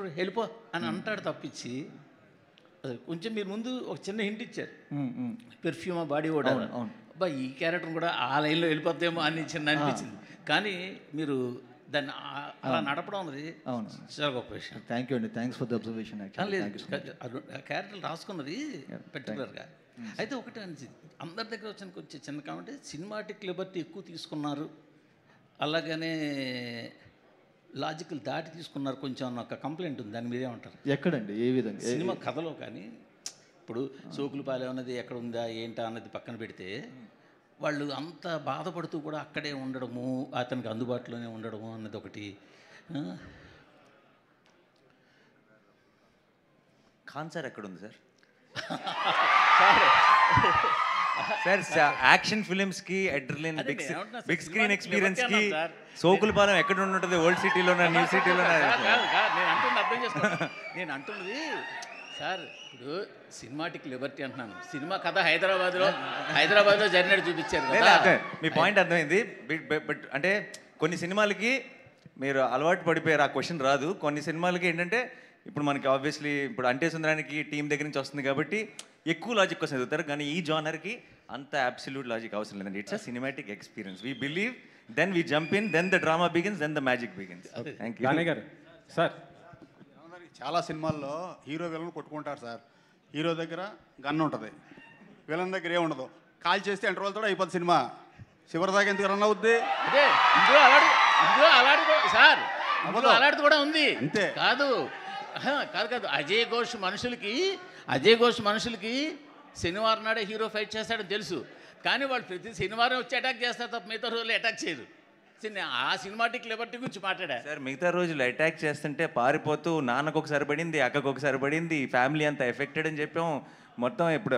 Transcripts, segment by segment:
Director వెళ్ళిపో అని అంటాడు తప్పించి, కొంచెం మీరు ముందు ఒక చిన్న హింట్ ఇచ్చారు, పెర్ఫ్యూమా బాడీ ఓడా, అబ్బా ఈ క్యారెక్టర్ కూడా ఆ లైన్లో వెళ్ళిపోద్దేమో అని చిన్న అనిపించింది. కానీ మీరు దాన్ని అలా నడపడం అనేది చాలా గొప్ప విషయం. థ్యాంక్ యూ అండి, thanks for the observation. Character రాసుకున్నది పర్టికులర్గా. అయితే ఒకటే అనిపించింది, అందరి దగ్గర వచ్చిన కొంచెం చిన్న కాబట్టి సినిమాటిక్ లిబర్టీ ఎక్కువ తీసుకున్నారు, అలాగనే లాజికల్ దాటి తీసుకున్నారు కొంచెం అన్న ఒక కంప్లైంట్ ఉంది. దాని మీరేమంటారు? ఎక్కడండి, ఏ విధంగా? సినిమా కథలో కానీ ఇప్పుడు సోకులపాలెం అన్నది ఎక్కడ ఉందా ఏంటా అన్నది పక్కన పెడితే, వాళ్ళు అంత బాధపడుతూ కూడా అక్కడే ఉండడము, అతనికి అందుబాటులోనే ఉండడము అన్నది ఒకటి. ఖాన్ సార్ ఎక్కడ ఉంది సార్? సార్ యాక్షన్ ఫిలిమ్స్కి, అడ్రిలిన్, బిగ్ స్క్రీన్ ఎక్స్పీరియన్స్కి సోకులపాలెం ఎక్కడ ఉంటుంది? ఓల్డ్ సిటీలోనా, న్యూ సిటీలోనా? నేను అంటున్నది సార్, ఇప్పుడు సినిమాటిక్ లిబర్టీ అంటున్నాను, సినిమా కథ హైదరాబాద్లో జరిగినట్టు చూపించారు కదా. మీ పాయింట్ అర్థమైంది. బట్ అంటే కొన్ని సినిమాలకి మీరు అలవాటు పడిపోయారు, ఆ క్వశ్చన్ రాదు. కొన్ని సినిమాలకి ఏంటంటే ఇప్పుడు మనకి ఆబ్వియస్లీ ఇప్పుడు అంటే సుందరానికి టీం దగ్గర నుంచి వస్తుంది కాబట్టి ఎక్కువ లాజిక్ కోసం చదువుతారు, కానీ ఈ జానర్కి అంత అబ్సల్యూట్ లాజిక్ అవసరం లేదండి. It's a cinematic experience. We believe, then we jump in, then the drama begins, then the magic begins. Thank you. Danayya garu sir, చాలా సినిమాల్లో హీరో విలన్ కొట్టుకుంటారు సార్. హీరో దగ్గర గన్ ఉంటుంది, విలన్ దగ్గర ఏముండదు. కాల్ చేస్తే ఇంటర్వెల్తో అయిపోతుంది సినిమా. చివరి దాకా ఎందుకు రన్ అవుద్ది? అదే ఇందులో అలాంటిది కూడా ఉంది. అంతే కాదు కాదు అజయ్ ఘోష్ మనుషులకి శనివారం నాడే హీరో ఫైట్ చేస్తాడని తెలుసు, కానీ వాళ్ళు ప్రతి శనివారం వచ్చి అటాక్ చేస్తారు తప్ప మిగతా రోజులు అటాక్ చేయరు. ఆ సినిమాటిక్ లిబర్టీ గురించి మాట్లాడా సార్. మిగతా రోజులు అటాక్ చేస్తుంటే పారిపోతూ నాన్నకు ఒకసారి పడింది, అక్కకు ఒకసారి పడింది, ఫ్యామిలీ అంతా ఎఫెక్టెడ్ అని చెప్పాం మొత్తం. ఇప్పుడు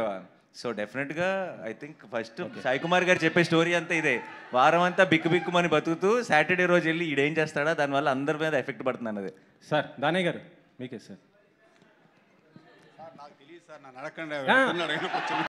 సో డెఫినెట్గా I think first Sai Kumar గారు చెప్పే స్టోరీ అంతా ఇదే. వారం అంతా బిక్కుమని బతుకుతూ సాటర్డే రోజు వెళ్ళి ఈడేం చేస్తాడా, దానివల్ల అందరి మీద ఎఫెక్ట్ పడుతుంది అన్నది. సార్ దానయ్య గారు మీకే సార్. నాకు తెలియదు సార్, నన్ను అడగండి.